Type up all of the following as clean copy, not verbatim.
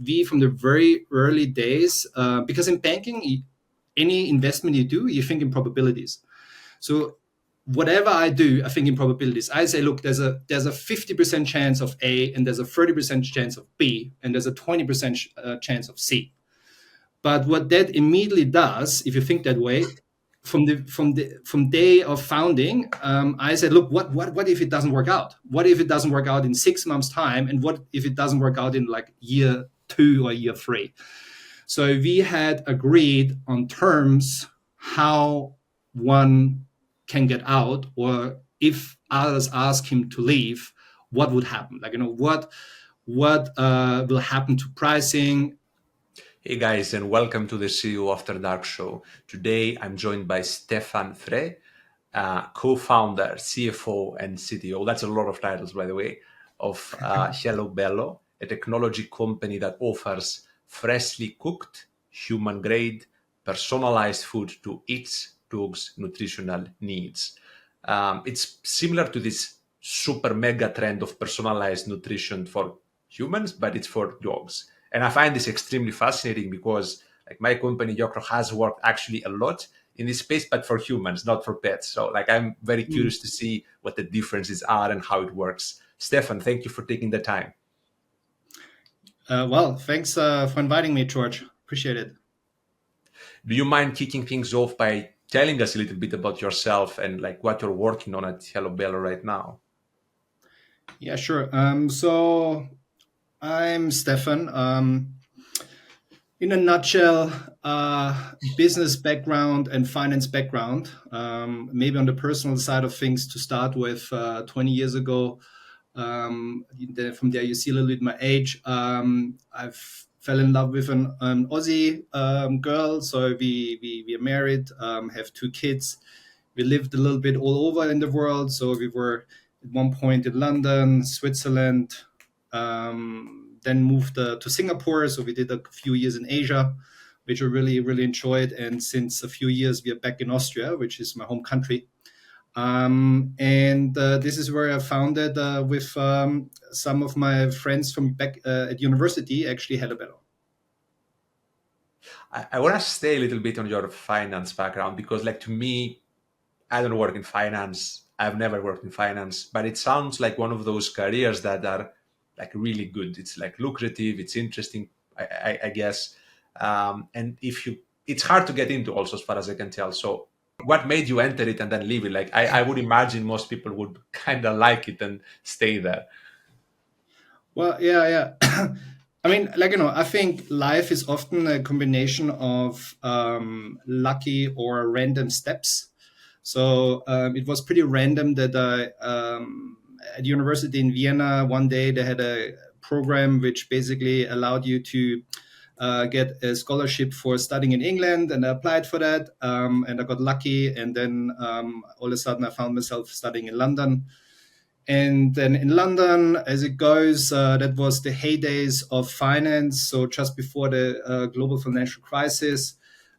we from the very early days, because in banking, any investment you do, you think in probabilities. So whatever I do, I think in probabilities. I say, look, there's a 50% chance of A, and there's a 30% chance of B, and there's a 20% chance of C. But what that immediately does, if you think that way, from day of founding, I said, look, what if it doesn't work out? What if it doesn't work out in 6 months' time, and what if it doesn't work out in like year 2 or year 3? So we had agreed on terms how one can get out, or if others ask him to leave, what would happen? Like, what will happen to pricing? Hey guys, and welcome to the CEO After Dark show. Today I'm joined by Stephan Freh, co-founder, CFO, and CTO. That's a lot of titles, by the way, of Hello Bello, a technology company that offers freshly cooked, human-grade, personalized food to each dog's nutritional needs. It's similar to this super mega trend of personalized nutrition for humans, but it's for dogs. And I find this extremely fascinating because like my company, Yokro, has worked actually a lot in this space, but for humans, not for pets. So like I'm very curious to see what the differences are and how it works. Stephan, thank you for taking the time. Well, thanks for inviting me, George. Appreciate it. Do you mind kicking things off by telling us a little bit about yourself and like what you're working on at Hello Bello right now? Yeah, sure. So I'm Stephan. In a nutshell, business background and finance background. Maybe on the personal side of things to start with, 20 years ago. From there, you see a little bit my age. I've fell in love with an Aussie girl, so we are married, have 2 kids. We lived a little bit all over in the world. So we were at one point in London, Switzerland, then moved to Singapore. So we did a few years in Asia, which I really, really enjoyed. And since a few years, we are back in Austria, which is my home country. And this is where I founded with some of my friends from back at university, actually Hello Bello. I want to stay a little bit on your finance background because like to me, I don't work in finance. I've never worked in finance, but it sounds like one of those careers that are like really good. It's like lucrative. It's interesting, I guess. And it's hard to get into also as far as I can tell. So what made you enter it and then leave it? Like I would imagine most people would kind of like it and stay there. Well, yeah. I mean, I think life is often a combination of lucky or random steps. So it was pretty random that at university in Vienna, one day they had a program which basically allowed you to get a scholarship for studying in England, and I applied for that, and I got lucky. And then all of a sudden, I found myself studying in London. And then in London, as it goes, that was the heydays of finance. So just before the global financial crisis,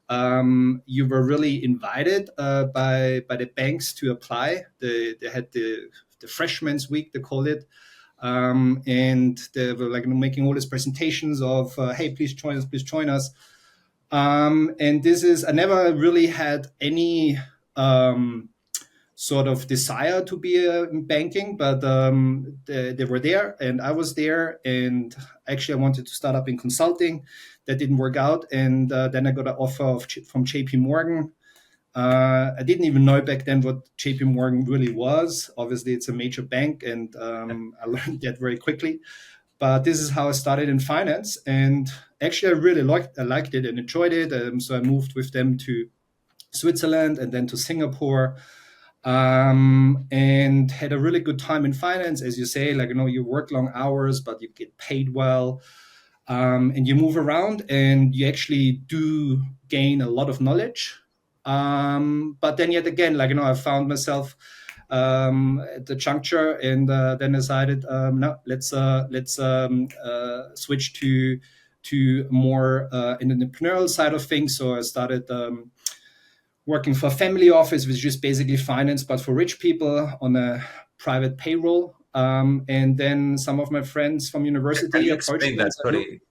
you were really invited by the banks to apply. They had the freshman's week, they call it. And they were like making all these presentations of, hey, please join us. And this is, I never really had any sort of desire to be in banking, but they were there and I was there. And actually, I wanted to start up in consulting. That didn't work out. And then I got an offer from JP Morgan. I didn't even know back then what JP Morgan really was. Obviously, it's a major bank, and I learned that very quickly. But this is how I started in finance. And actually, I really liked it and enjoyed it. So I moved with them to Switzerland and then to Singapore. And had a really good time in finance, as you say, you work long hours, but you get paid well, and you move around and you actually do gain a lot of knowledge. But then yet again, I found myself at the juncture, and then decided, no, let's switch to more in the entrepreneurial side of things. So I started working for a family office, which is basically finance, but for rich people on a private payroll. And then some of my friends from university Can you approached explain me and that? said, look, Sorry.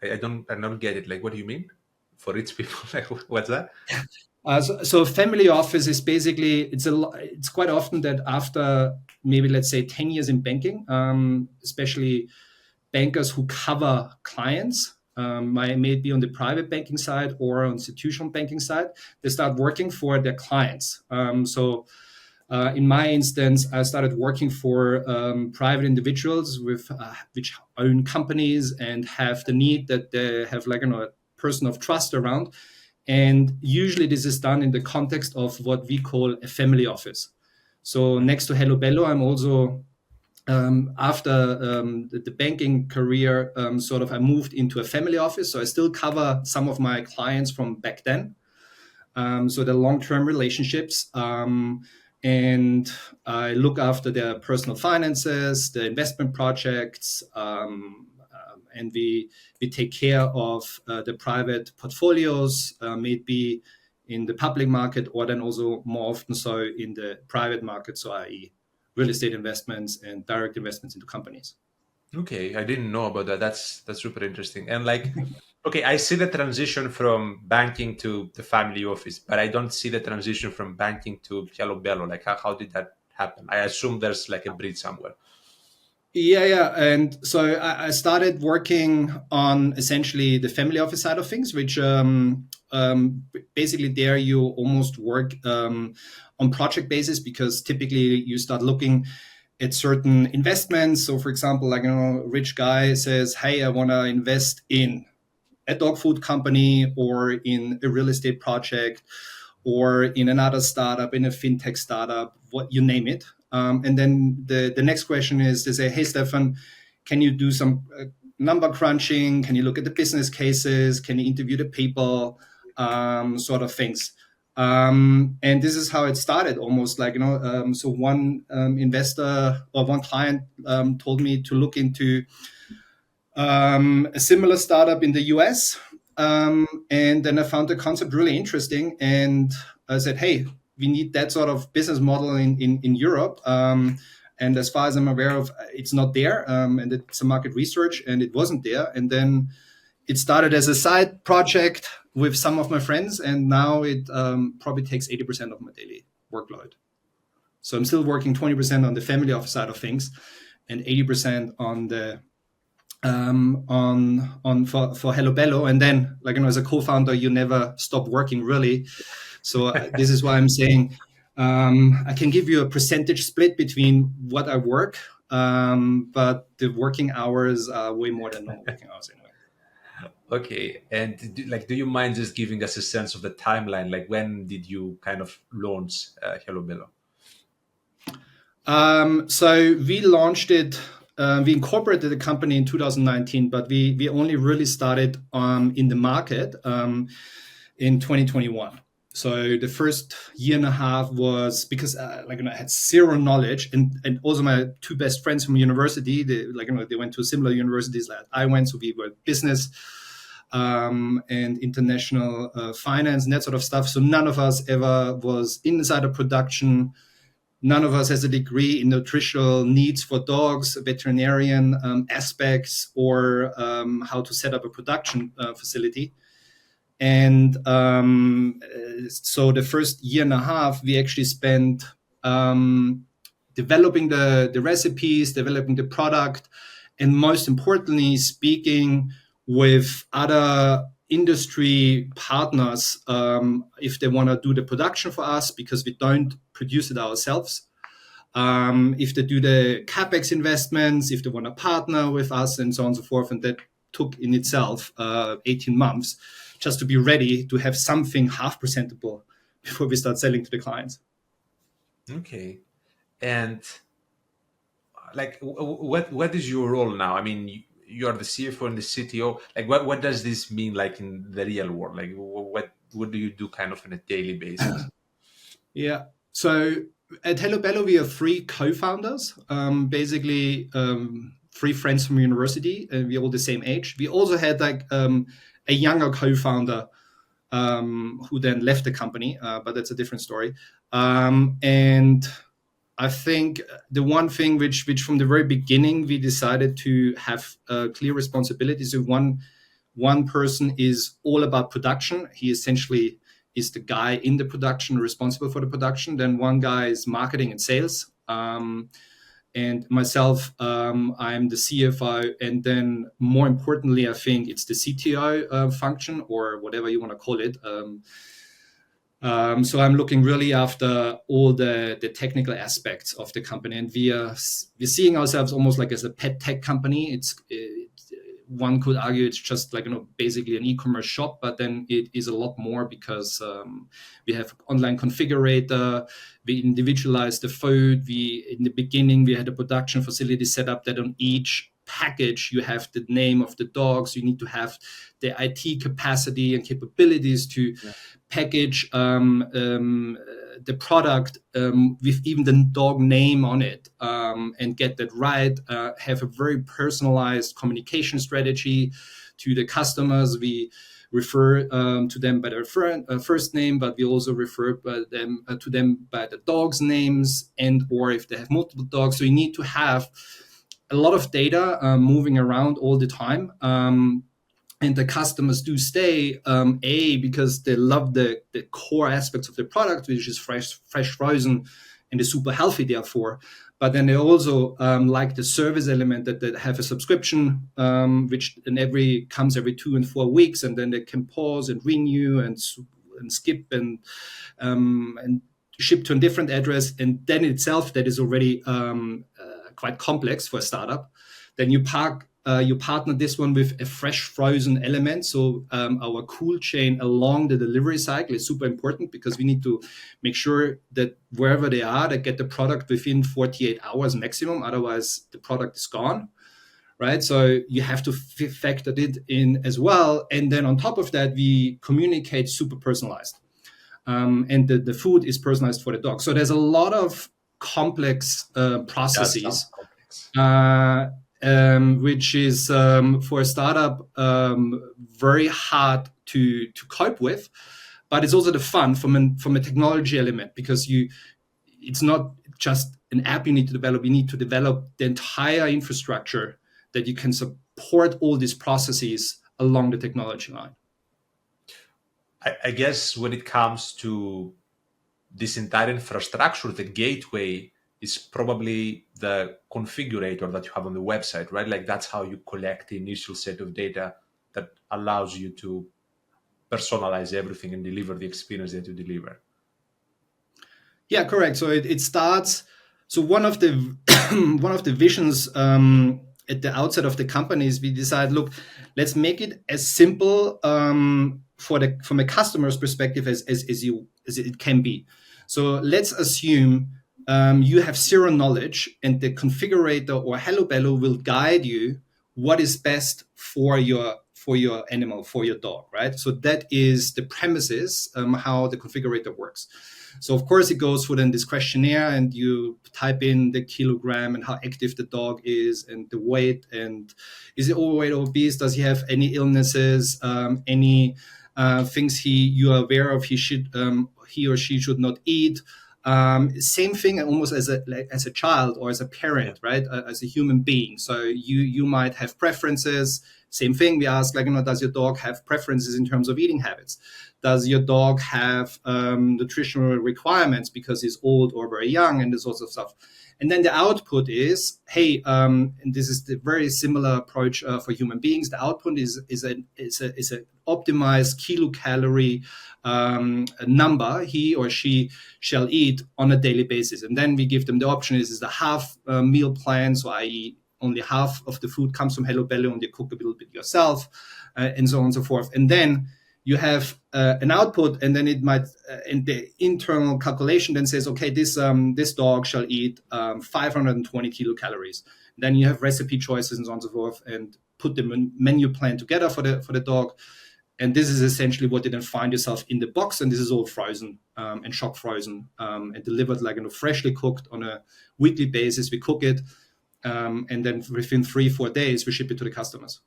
I don't get it. Like, what do you mean? For rich people, like, what's that? So family office is basically it's quite often that after maybe let's say 10 years in banking, especially bankers who cover clients, may be on the private banking side or on institutional banking side, they start working for their clients. In my instance, I started working for private individuals with which own companies and have the need that they have like a person of trust around. And usually this is done in the context of what we call a family office. So next to Hello Bello, I'm also after the banking career, I moved into a family office. So I still cover some of my clients from back then. So the long-term relationships, and I look after their personal finances, the investment projects, and we take care of the private portfolios, maybe in the public market or then also more often so in the private market, so i.e. real estate investments and direct investments into companies. Okay, I didn't know about that. That's super interesting. And like, okay, I see the transition from banking to the family office, but I don't see the transition from banking to Hello Bello. Like, how did that happen? I assume there's like a bridge somewhere. Yeah. And so I started working on essentially the family office side of things, which basically there you almost work on project basis because typically you start looking at certain investments. So, for example, like, a rich guy says, hey, I want to invest in a dog food company or in a real estate project or in another startup, in a fintech startup, what you name it. And then the next question is they say, hey, Stefan, can you do some number crunching? Can you look at the business cases? Can you interview the people? Sort of things. And this is how it started, almost like, so one investor or one client told me to look into a similar startup in the US. And then I found the concept really interesting. And I said, hey, we need that sort of business model in Europe. And as far as I'm aware of, it's not there. And it's a market research and it wasn't there. And then it started as a side project with some of my friends. And now it probably takes 80% of my daily workload. So I'm still working 20% on the family office side of things and 80% on the on for Hello Bello, and then like, as a co-founder, you never stop working really. So this is why I'm saying I can give you a percentage split between what I work, but the working hours are way more than normal working hours anyway. Okay, and do you mind just giving us a sense of the timeline? Like, when did you kind of launch Hello Bello? So we launched it. We incorporated the company in 2019, but we only really started in the market in 2021. So the first year and a half was because I had zero knowledge, and also my two best friends from university, they went to similar universities that I went, so we were business and international finance and that sort of stuff. So none of us ever was inside a production. None of us has a degree in nutritional needs for dogs, veterinarian aspects, or how to set up a production facility. And so the first year and a half, we actually spent developing the recipes, developing the product, and most importantly, speaking with other industry partners if they want to do the production for us, because we don't produce it ourselves. If they do the capex investments, if they want to partner with us, and so on and so forth. And that took in itself 18 months just to be ready to have something half presentable before we start selling to the clients. Okay, and like, what is your role now? I mean, you are the CFO and the CTO. Like, what does this mean, like, in the real world? Like, what do you do kind of on a daily basis? Yeah. So at Hello Bello, we have three co-founders, basically three friends from university, and we're all the same age. We also had like a younger co-founder who then left the company, but that's a different story. And I think the one thing which from the very beginning we decided to have clear responsibilities. So One person is all about production. He essentially is the guy in the production, responsible for the production. Then one guy is marketing and sales. And myself, I'm the CFO, and then more importantly, I think it's the CTO function, or whatever you want to call it. So I'm looking really after all the technical aspects of the company, and we're seeing ourselves almost like as a pet tech company. One could argue it's just like basically an e-commerce shop, but then it is a lot more because we have online configurator, we individualize the food. In the beginning we had a production facility set up that on each package you have the name of the dog, so you need to have the IT capacity and capabilities to package the product with even the dog name on it, and get that right. Have a very personalized communication strategy to the customers. We refer to them by their first name, but we also refer to them by the dogs' names, and or if they have multiple dogs. So you need to have a lot of data moving around all the time. And the customers do stay, because they love the core aspects of the product, which is fresh frozen, and is super healthy therefore. But then they also like the service element, that they have a subscription, which comes every 2 and 4 weeks, and then they can pause and renew and skip and ship to a different address. And then itself, that is already quite complex for a startup. Then you partner this one with a fresh frozen element. So our cool chain along the delivery cycle is super important, because we need to make sure that wherever they are, they get the product within 48 hours maximum. Otherwise, the product is gone, right? So you have to factor it in as well. And then on top of that, we communicate super personalized. And the food is personalized for the dog. So there's a lot of complex That sounds processes, complex. which is for a startup very hard to cope with, but it's also the fun from a technology element, because it's not just an app you need to develop. You need to develop the entire infrastructure that you can support all these processes along the technology line. I guess when it comes to this entire infrastructure, the gateway is probably the configurator that you have on the website, right? Like that's how you collect the initial set of data that allows you to personalize everything and deliver the experience that you deliver. Yeah, correct. So it starts. So one of the one of the visions at the outset of the company is we decide, look, let's make it as simple from a customer's perspective as it can be. So let's assume you have zero knowledge, and the configurator or Hello Bello will guide you what is best for your animal, for your dog, right? So that is the premises, how the configurator works. So of course it goes for then this questionnaire, and you type in the kilogram and how active the dog is, and the weight, and is it overweight or obese? Does he have any illnesses? Any things you are aware of he or she should not eat? Same thing almost as a child or as a parent, right? As a human being. So you might have preferences. Same thing. We ask, does your dog have preferences in terms of eating habits? Does your dog have nutritional requirements because he's old or very young, and this sorts of stuff? And then the output is, hey, and this is the very similar approach for human beings. The output is an optimized kilocalorie number he or she shall eat on a daily basis. And then we give them the option: is the half meal plan, so i.e. only half of the food comes from Hello Bello, and you cook a little bit yourself, and so on and so forth. And then you have an output, and then it might, in the internal calculation, then says, okay, this dog shall eat 520 kilocalories. Then you have recipe choices and so on and so forth, and put the menu plan together for the dog. And this is essentially what you then find yourself in the box, and this is all frozen and shock frozen and delivered freshly cooked on a weekly basis. We cook it, and then within 3-4 days we ship it to the customers.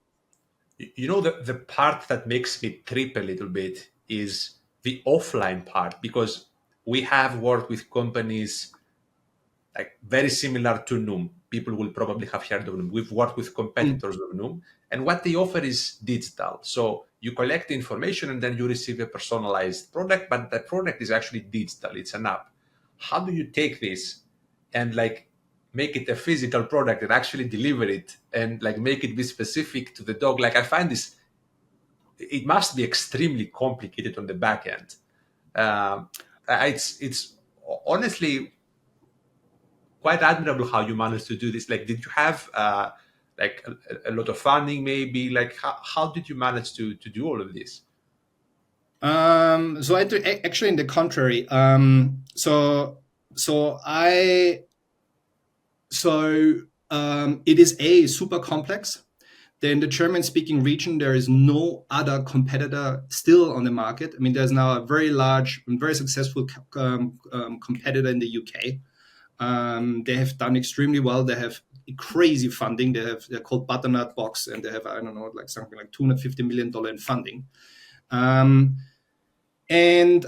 The part that makes me trip a little bit is the offline part, because we have worked with companies like very similar to Noom, people will probably have heard of them. We've worked with Mm. competitors of them, and what they offer is digital. So you collect the information and then you receive a personalized product, but that product is actually digital. It's an app. How do you take this and like make it a physical product and actually deliver it and like make it be specific to the dog? Like I find this, it must be extremely complicated on the back end. Um, it's honestly quite admirable how you managed to do this. Like, did you have like a lot of funding? Maybe like how did you manage to do all of this? So actually, in the contrary. So I so it is a super complex. In the German-speaking region, there is no other competitor still on the market. I mean, there's now a very large and very successful competitor in the UK. They have done extremely well. They have crazy funding. They're called Butternut Box, and they have, I don't know, like something like $250 million in funding. Um, and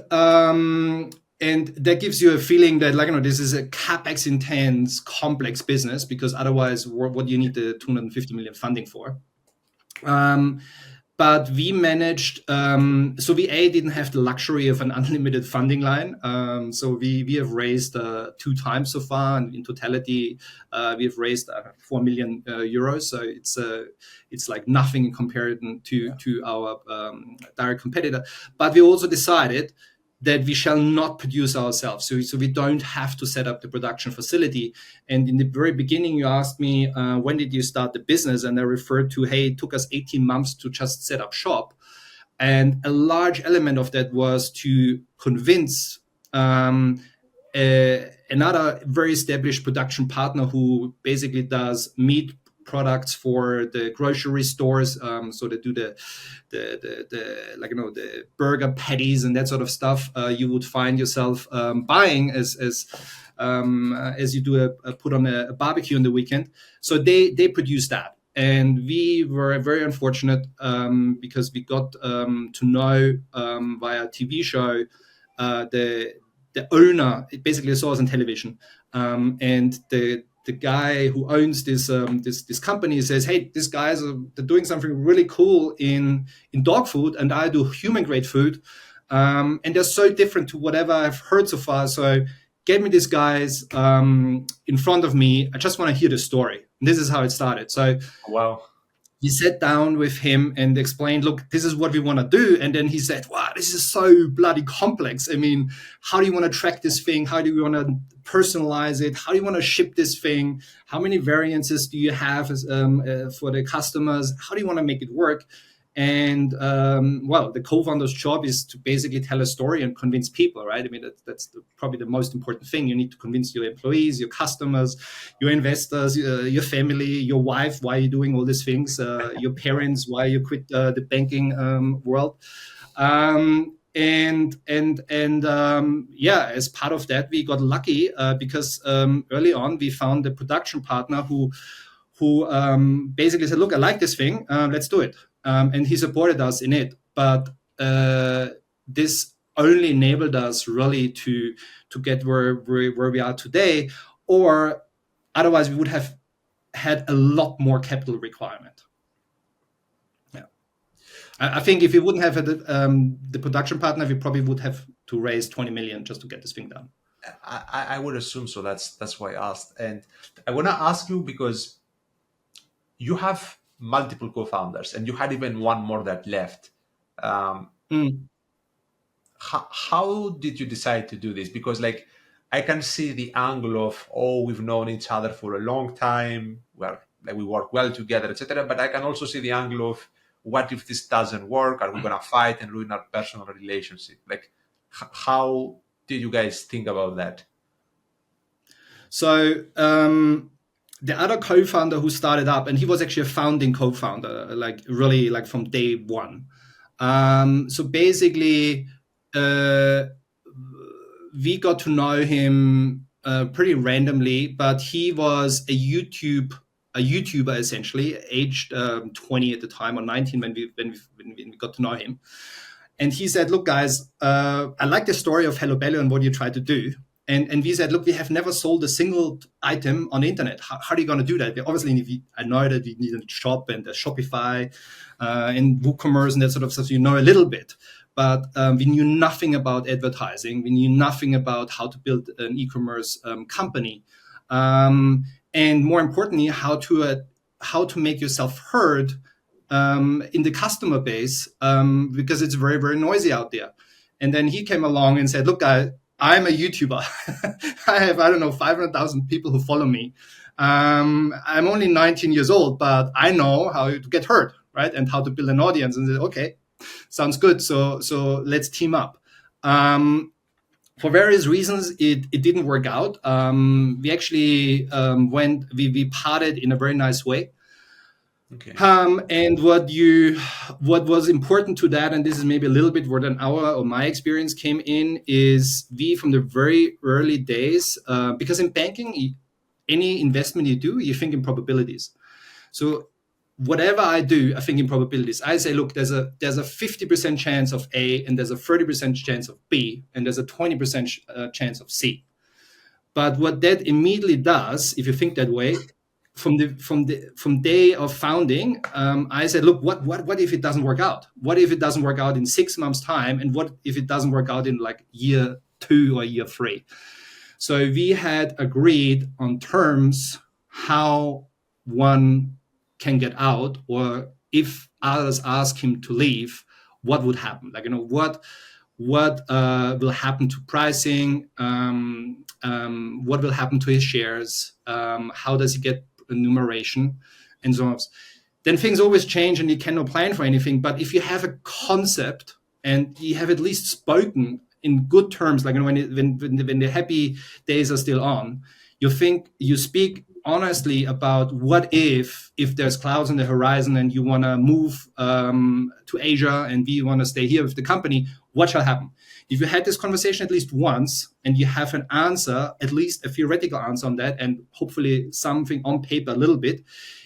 and that gives you a feeling that, like, this is a capex intense complex business, because otherwise what do you need the 250 million funding for? um, but we managed, so we didn't have the luxury of an unlimited funding line. So we have raised 2 times so far, and in totality we have raised 4 million euros. So it's like nothing in comparison to our direct competitor. But we also decided that we shall not produce ourselves. So we don't have to set up the production facility. And in the very beginning, you asked me, when did you start the business? And I referred to, hey, it took us 18 months to just set up shop. And a large element of that was to convince another very established production partner who basically does meat products for the grocery stores. So they do the like, the burger patties and that sort of stuff. You would find yourself buying as you do a put on a barbecue on the weekend. So they produce that. And we were very unfortunate, because we got to know via a TV show the owner. It basically saw us on television, and the guy who owns this company says, "Hey, these guys they're doing something really cool in dog food, and I do human grade food, and they're so different to whatever I've heard so far. So get me these guys in front of me. I just want to hear the story." And this is how it started. So Wow. he sat down with him and explained, look, this is what we want to do. And then he said, wow, this is so bloody complex. I mean, how do you want to track this thing? How do you want to personalize it? How do you want to ship this thing? How many variances do you have for the customers? How do you want to make it work? And well, the co-founder's job is to basically tell a story and convince people, right? I mean, that's probably the most important thing. You need to convince your employees, your customers, your investors, your family, your wife, why you're doing all these things, your parents, why you quit the banking world. Yeah, as part of that, we got lucky because early on we found a production partner who basically said, "Look, I like this thing. Let's do it." And he supported us in it. But this only enabled us really to get where we are today, or otherwise we would have had a lot more capital requirement. Yeah, I think if we wouldn't have had the production partner, we probably would have to raise 20 million just to get this thing done. I would assume so. That's why I asked, and I want to ask you because you have multiple co-founders, and you had even one more that left. Um, Mm. how did you decide to do this? Because like I can see the angle of, oh, we've known each other for a long time, well, like we work well together, etc. But I can also see the angle of, what if this doesn't work? Are we gonna fight and ruin our personal relationship? Like, how did you guys think about that? So the other co-founder who started up, and he was actually a founding co-founder, like really like from day one. So basically, uh, we got to know him pretty randomly, but he was a YouTuber essentially, aged 20 at the time, or 19 when we got to know him. And he said, "Look, guys, I like the story of Hello Bello and what you try to do." And we said, look, we have never sold a single item on the internet. How are you going to do that? Obviously, I know that you need a shop and a Shopify and WooCommerce and that sort of stuff. You know a little bit, but we knew nothing about advertising. We knew nothing about how to build an e-commerce company, and more importantly, how to make yourself heard in the customer base, because it's very, very noisy out there. And then he came along and said, look, I'm a YouTuber. I have, I don't know, 500,000 people who follow me. I'm only 19 years old, but I know how to get heard, right? And how to build an audience. And said, okay, sounds good. So let's team up. For various reasons, it didn't work out. We actually we parted in a very nice way. Okay. And what was important to that, and this is maybe a little bit where my experience came in, is we from the very early days, because in banking, any investment you do, you think in probabilities. So whatever I do, I think in probabilities. I say, look, there's a 50% chance of A, and there's a 30% chance of B, and there's a 20% chance of C. But what that immediately does, if you think that way, from day of founding, I said, look, what if it doesn't work out? What if it doesn't work out in 6 months' time? And what if it doesn't work out in like year 2 or year 3? So we had agreed on terms how one can get out, or if others ask him to leave, what would happen? Like, what will happen to pricing? What will happen to his shares? How does he get remuneration, and so on. Then things always change, and you cannot plan for anything. But if you have a concept and you have at least spoken in good terms, like when the happy days are still on, you speak honestly about what if there's clouds on the horizon and you want to move to Asia and we want to stay here with the company, what shall happen? If you had this conversation at least once and you have an answer, at least a theoretical answer on that, and hopefully something on paper a little bit,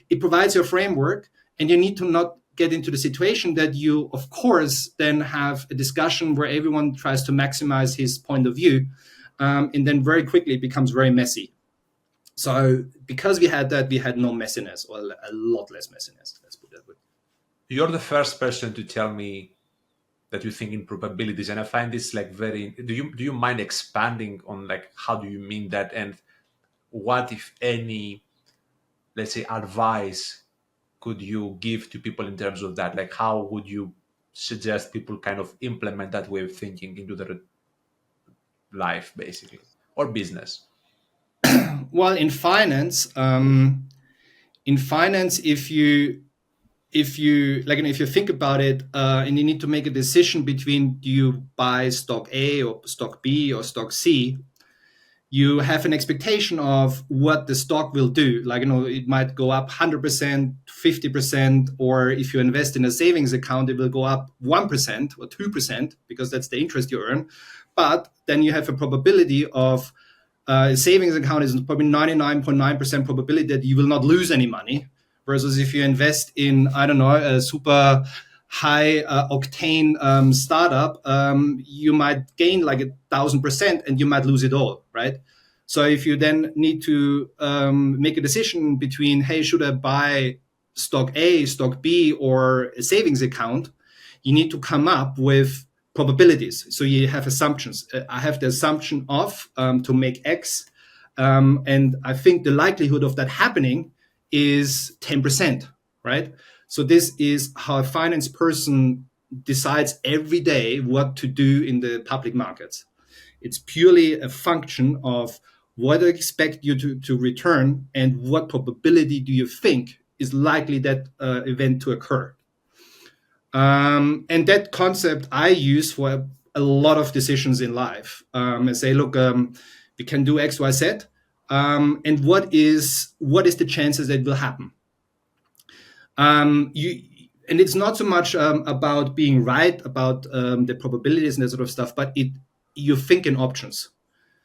it provides your framework, and you need to not get into the situation that you, of course, then have a discussion where everyone tries to maximize his point of view, and then very quickly it becomes very messy. So because we had that, we had no messiness, or a lot less messiness. Let's put it that way. You're the first person to tell me that you think in probabilities, and I find this like very. Do you mind expanding on like how do you mean that, and what, if any, let's say, advice could you give to people in terms of that? Like, how would you suggest people kind of implement that way of thinking into their life, basically, or business? Well, in finance, if you think about it, and you need to make a decision between, do you buy stock A or stock B or stock C, you have an expectation of what the stock will do. Like, it might go up 100%, 50%, or if you invest in a savings account, it will go up 1% or 2% because that's the interest you earn. But then you have a probability of a savings account is probably 99.9% probability that you will not lose any money. Versus if you invest in, I don't know, a super high octane startup, you might gain like 1,000% and you might lose it all, right? So if you then need to make a decision between, hey, should I buy stock A, stock B, or a savings account, you need to come up with probabilities. So you have assumptions. I have the assumption of to make X, and I think the likelihood of that happening is 10%, right? So this is how a finance person decides every day what to do in the public markets. It's purely a function of what I expect you to return and what probability do you think is likely that event to occur. And that concept I use for a lot of decisions in life. I say, look, we can do X, Y, Z, and what is the chances that will happen? And it's not so much about being right about the probabilities and that sort of stuff, but you think in options.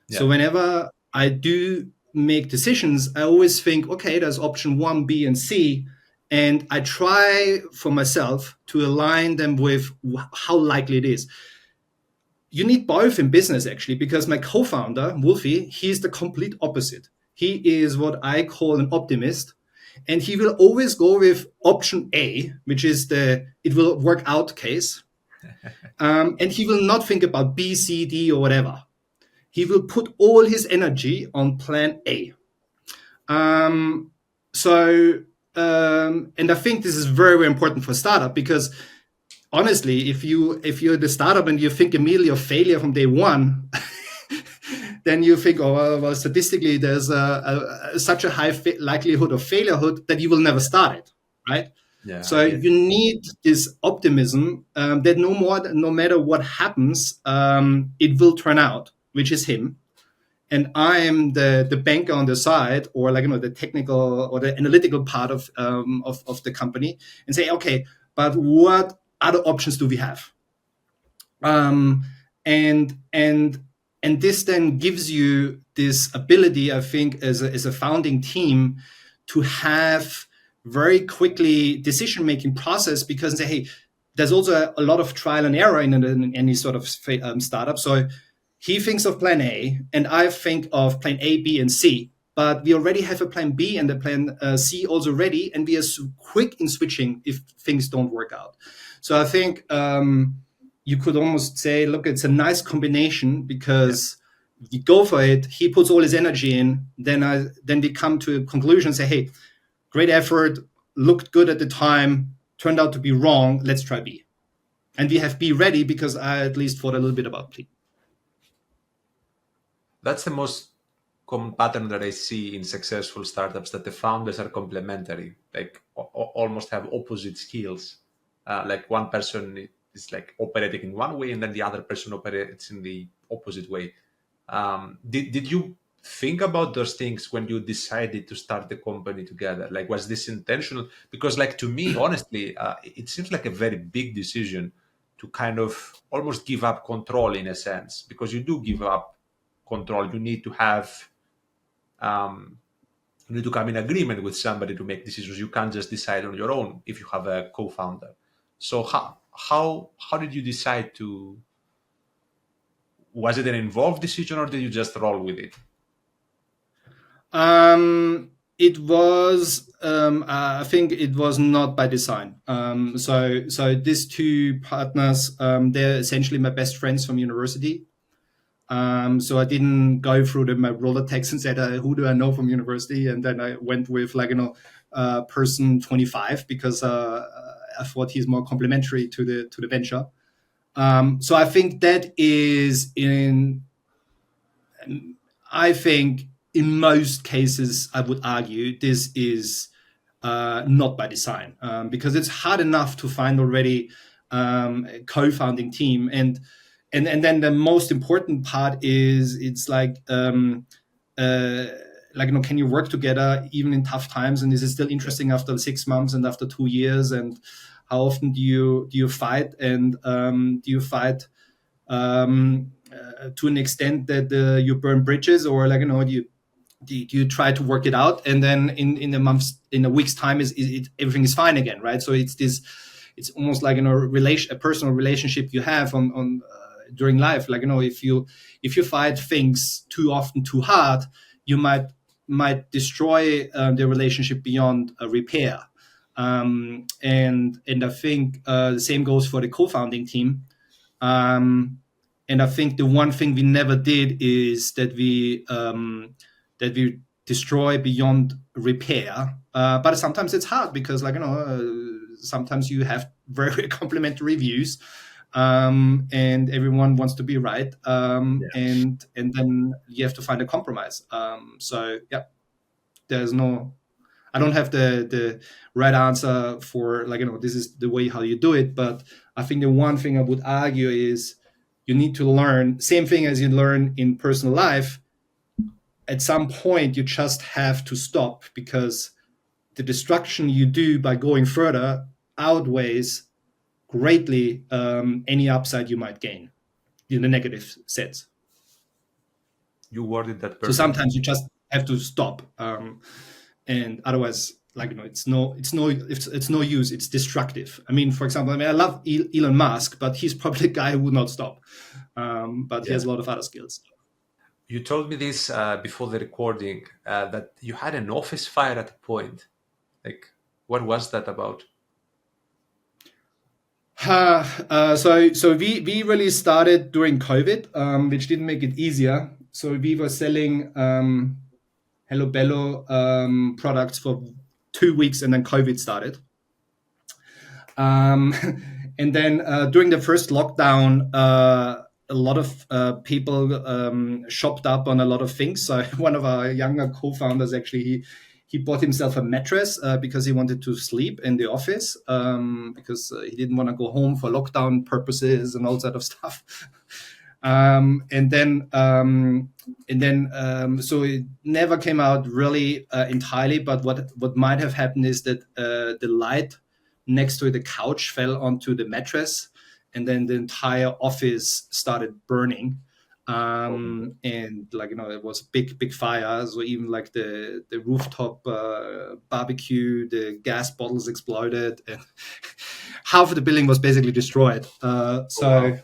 Yeah. So whenever I do make decisions, I always think, okay, there's option 1, B, and C. And I try for myself to align them with how likely it is. you need both in business actually, because my co-founder Wolfie, he's the complete opposite. He is what I call an optimist, and he will always go with option A, which is the it will work out case, and he will not think about B, C, D, or whatever. He will put all his energy on plan A. Um, so, and I think this is very, very important for startup, because honestly, if you're the startup and you think immediately of failure from day one, then you think, oh well, statistically, there's such a high likelihood of failurehood that you will never start it, right? Yeah, I So get you it. need this optimism, that no matter what happens, it will turn out, which is him, and I'm the banker on the side, or like the technical or the analytical part of the company, and say, okay, but what other options do we have? um, and and and this then gives you this ability, I think, as a founding team, to have very quickly decision making process, because say, hey, there's also a lot of trial and error in any sort of startup. So he thinks of plan A, and I think of plan A, B, and C. But we already have a plan B and a plan C also ready, and we are so quick in switching if things don't work out. So I think you could almost say, look, it's a nice combination, Yeah. because you go for it. He puts all his energy in. Then we come to a conclusion. And say, hey, great effort, looked good at the time, turned out to be wrong. Let's try B, and we have B ready because I at least thought a little bit about B. That's the most common pattern that I see in successful startups, that the founders are complementary, like almost have opposite skills. Like one person is like operating in one way, and then the other person operates in the opposite way. Did you think about those things when you decided to start the company together? Like, was this intentional? Because, like, to me, honestly, it seems like a very big decision to kind of almost give up control in a sense, because you do give up control. Um, you need to come in agreement with somebody to make decisions. You can't just decide on your own if you have a co-founder. So how did you decide to? Was it an involved decision, or did you just roll with it? It was, I think it was not by design. So these two partners, they're essentially my best friends from university. So I didn't go through my Rolodex and said, who do I know from university? And then I went with person 25, because I thought he's more complementary to the venture. So I think that is I think in most cases, I would argue this is not by design, because it's hard enough to find already a co-founding team, and then the most important part is it's can you work together even in tough times, and is it still Yeah. interesting after 6 months and after 2 years, and how often do you fight, and do you fight to an extent that you burn bridges, or do you try to work it out, and then in a week's time everything is fine again, right? So it's almost like a personal relationship you have on during life, if you fight things too often, too hard, you might destroy the relationship beyond repair. And I think the same goes for the co-founding team. Um, and I think the one thing we never did is that we destroy beyond repair. But sometimes it's hard, because sometimes you have very complementary views, and everyone wants to be right, and then you have to find a compromise. So yeah, there's no I don't have the right answer for this is the way how you do it. But I think the one thing I would argue is you need to learn same thing as you learn in personal life. At some point, you just have to stop, because the destruction you do by going further outweighs greatly any upside you might gain in the negative sense. You worded that So perfectly. sometimes you just have to stop, and otherwise. like it's no use. It's destructive. I mean, for example, I mean, I love Elon Musk, but he's probably a guy who would not stop. But he has Yeah. a lot of other skills. You told me this before the recording that you had an office fire at a point. Like, what was that about? So we really started during COVID, which didn't make it easier. So we were selling Hello Bello products for 2 weeks, and then COVID started. Um, and then during the first lockdown, a lot of people shopped up on a lot of things. So one of our younger co-founders actually he bought himself a mattress because he wanted to sleep in the office because he didn't want to go home for lockdown purposes and all sort of stuff. So it never came out really entirely. But what might have happened is that the light next to the couch fell onto the mattress, and then the entire office started burning. Oh, And like it was a big fire. So even like the rooftop barbecue, the gas bottles exploded, and half of the building was basically destroyed. oh wow.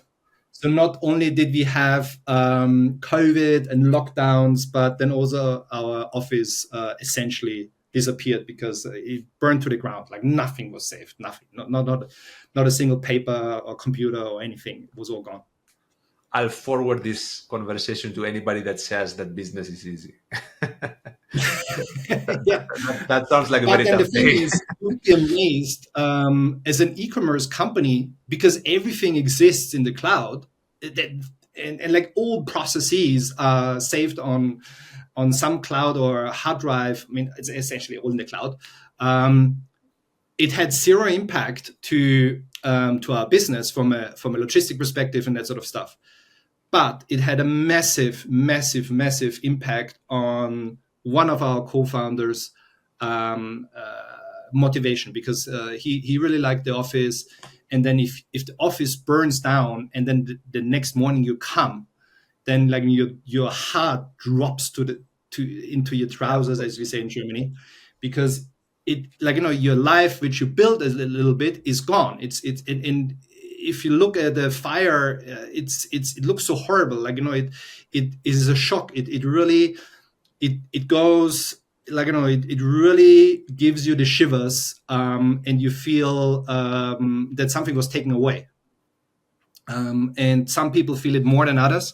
So not only did we have COVID and lockdowns, but then also our office essentially disappeared because it burned to the ground. Like nothing was saved, nothing, not a single paper or computer or anything. It was all gone. I'll forward this conversation to anybody that says that business is easy. Yeah. That sounds like a But very then the tough thing day. is, you'd be amazed as an e-commerce company because everything exists in the cloud, and like all processes are saved on some cloud or hard drive. I mean, it's essentially all in the cloud. It had zero impact to our business from a logistic perspective and that sort of stuff. But it had a massive impact on one of our co-founders' um, uh, motivation because he really liked the office. And then if the office burns down and then the next morning you come, then like your heart drops to into your Yeah, of trousers, as course. we say in Germany, because it like your life which you built a little bit is gone. And if you look at the fire, it looks so horrible. Like it is a shock. It really it goes like it really gives you the shivers, and you feel that something was taken away. And some people feel it more than others.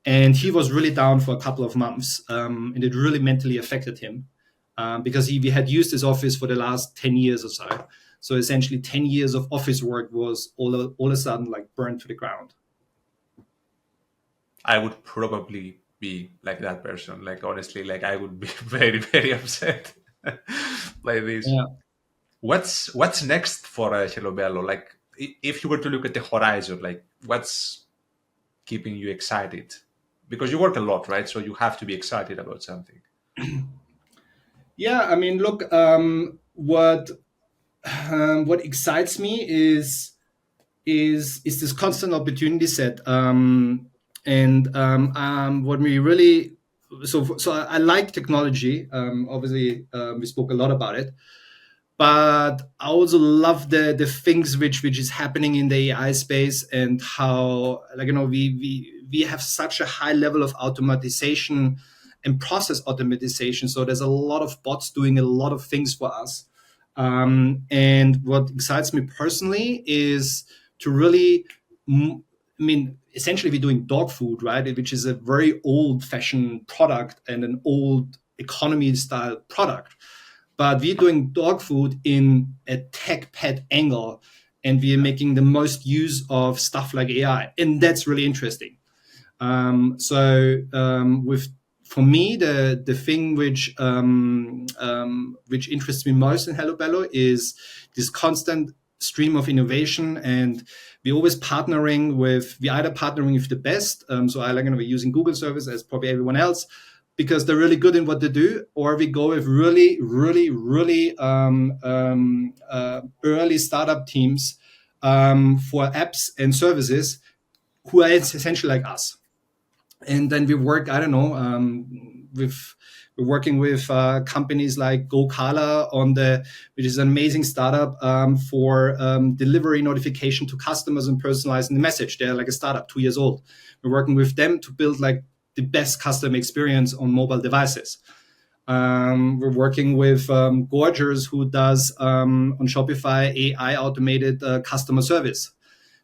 And he was really down for a couple of months, and it really mentally affected him because he had used his office for the last 10 years or so. So essentially, 10 years of office work was all of a sudden like burned to the ground. I would probably be like that person. Like honestly, like I would be very upset by this. Yeah. What's next for Hello Bello? Like if you were to look at the horizon, like what's keeping you excited? Because you work a lot, right? So you have to be excited about something. Yeah. I mean, look, what excites me is this constant opportunity set, and what we really so I like technology. Obviously, we spoke a lot about it, but I also love the things which is happening in the AI space, and how like we have such a high level of automatization and process automatization. So there's a lot of bots doing a lot of things for us. And what excites me personally is to really, I mean, essentially we're doing dog food, right? Which is a very old-fashioned product and an old economy-style product, but we're doing dog food in a tech pet angle, and we're making the most use of stuff like AI, and that's really interesting. With for me, the thing which interests me most in Hello Bello is this constant stream of innovation, and we're either partnering with the best. So I like we're using Google service as probably everyone else because they're really good in what they do, or we go with really early startup teams for apps and services who are essentially like us. And then we work, I don't know, we're working with companies like GoCala which is an amazing startup for delivery notification to customers and personalizing the message. They're like a startup, 2 years old. We're working with them to build like the best customer experience on mobile devices. We're working with Gorgers, who does on Shopify AI automated customer service.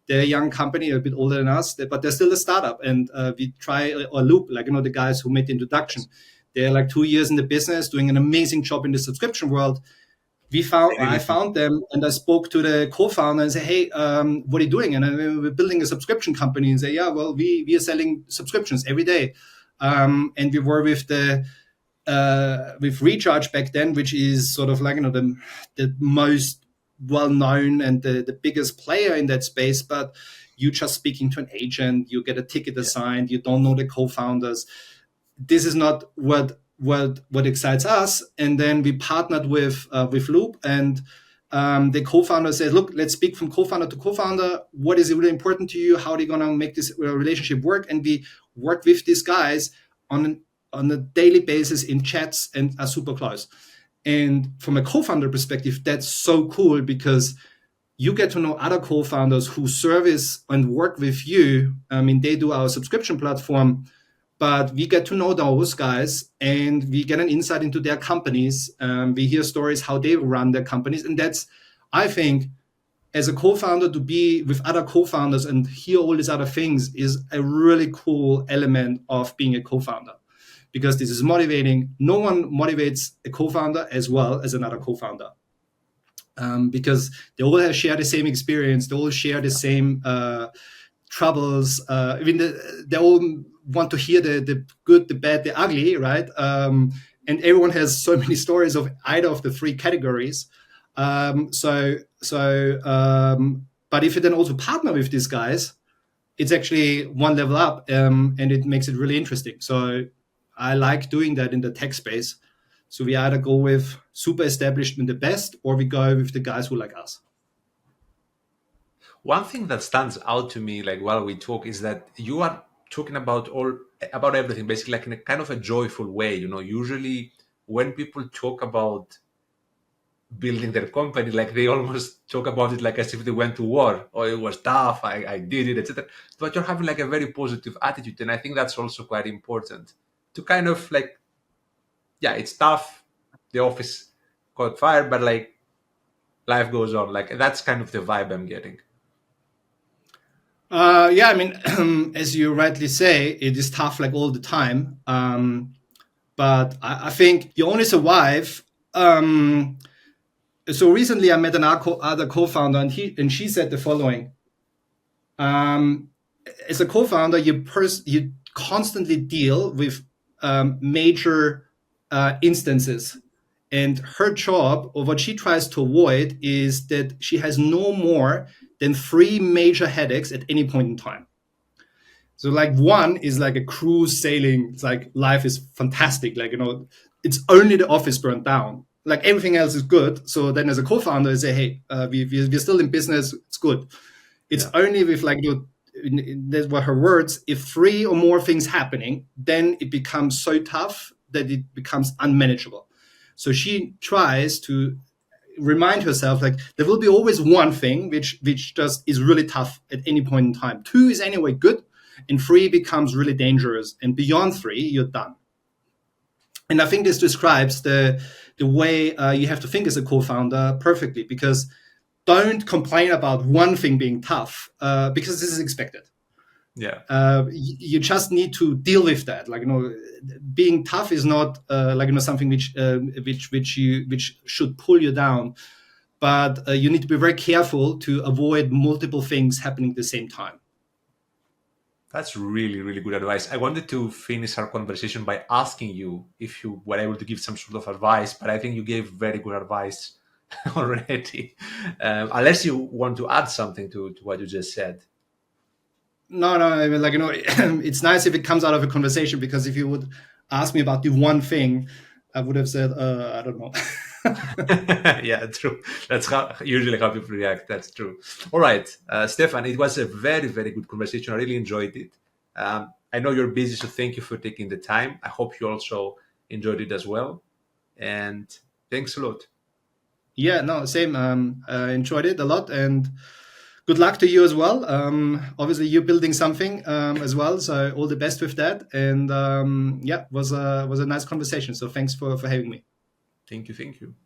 They're a young company, a bit older than us, but they're still a startup. And we try or Loop, like the guys who made the introduction. They're like 2 years in the business, doing an amazing job in the subscription world. I found them and I spoke to the co-founder and said, hey, what are you doing? And we're building a subscription company. And say, yeah, well, we are selling subscriptions every day. And we were with Recharge back then, which is sort of like the most well known and the biggest player in that space. But you just speaking to an agent, you get a ticket assigned, you don't know the co-founders. This is not what excites us. And then we partnered with Loop, and the co-founder said, look, let's speak from co-founder to co-founder. What is really important to you? How are they going to make this relationship work? And we work with these guys on a daily basis in chats and are super close. And from a co-founder perspective, that's so cool because you get to know other co-founders who service and work with you. I mean, they do our subscription platform, but we get to know those guys and we get an insight into their companies. We hear stories how they run their companies. And that's, I think, as a co-founder, to be with other co-founders and hear all these other things is a really cool element of being a co-founder, because this is motivating. No one motivates a co-founder as well as another co-founder, because they all share the same experience. They all share the same troubles. I mean, they all want to hear the good, the bad, the ugly, right? And everyone has so many stories of either of the three categories. But if you then also partner with these guys, it's actually one level up, and it makes it really interesting. So I like doing that in the tech space. So we either go with super established and the best, or we go with the guys who like us. One thing that stands out to me, like while we talk, is that you are talking about everything, basically, like in a kind of a joyful way. Usually when people talk about building their company, like they almost talk about it like as if they went to war, or it was tough, I did it, etc. But you're having like a very positive attitude, and I think that's also quite important to kind of like, yeah, it's tough, the office caught fire, but like life goes on. Like that's kind of the vibe I'm getting. Yeah, I mean, as you rightly say, it is tough like all the time. But I think you only survive. So recently I met other co-founder, and she said the following. As a co-founder, you constantly deal with major instances. And her job, or what she tries to avoid, is that she has no more than 3 major headaches at any point in time. So like one is like a cruise sailing. It's like life is fantastic. Like, it's only the office burned down. Like everything else is good. So then as a co-founder, I say, hey, we're still in business. It's good. It's only with like, that's what her words, if 3 or more things happening, then it becomes so tough that it becomes unmanageable. So she tries to remind herself, like, there will be always one thing which just is really tough at any point in time. 2 is anyway good, and 3 becomes really dangerous. And beyond 3, you're done. And I think this describes the way you have to think as a co-founder perfectly, because don't complain about one thing being tough, because this is expected. You just need to deal with that. Like, being tough is not something which should pull you down, but you need to be very careful to avoid multiple things happening at the same time. That's really, really good advice. I wanted to finish our conversation by asking you if you were able to give some sort of advice, but I think you gave very good advice already. Unless you want to add something to what you just said. No, I mean, it's nice if it comes out of a conversation, because if you would ask me about the one thing, I would have said, I don't know. Yeah, true. That's usually how people react. That's true. All right, Stephan, it was a very, very good conversation. I really enjoyed it. I know you're busy, so thank you for taking the time. I hope you also enjoyed it as well. And thanks a lot. Yeah, no, same. I enjoyed it a lot, and good luck to you as well. Obviously, you're building something as well, so all the best with that. And yeah, was a nice conversation. So thanks for having me. Thank you. Thank you.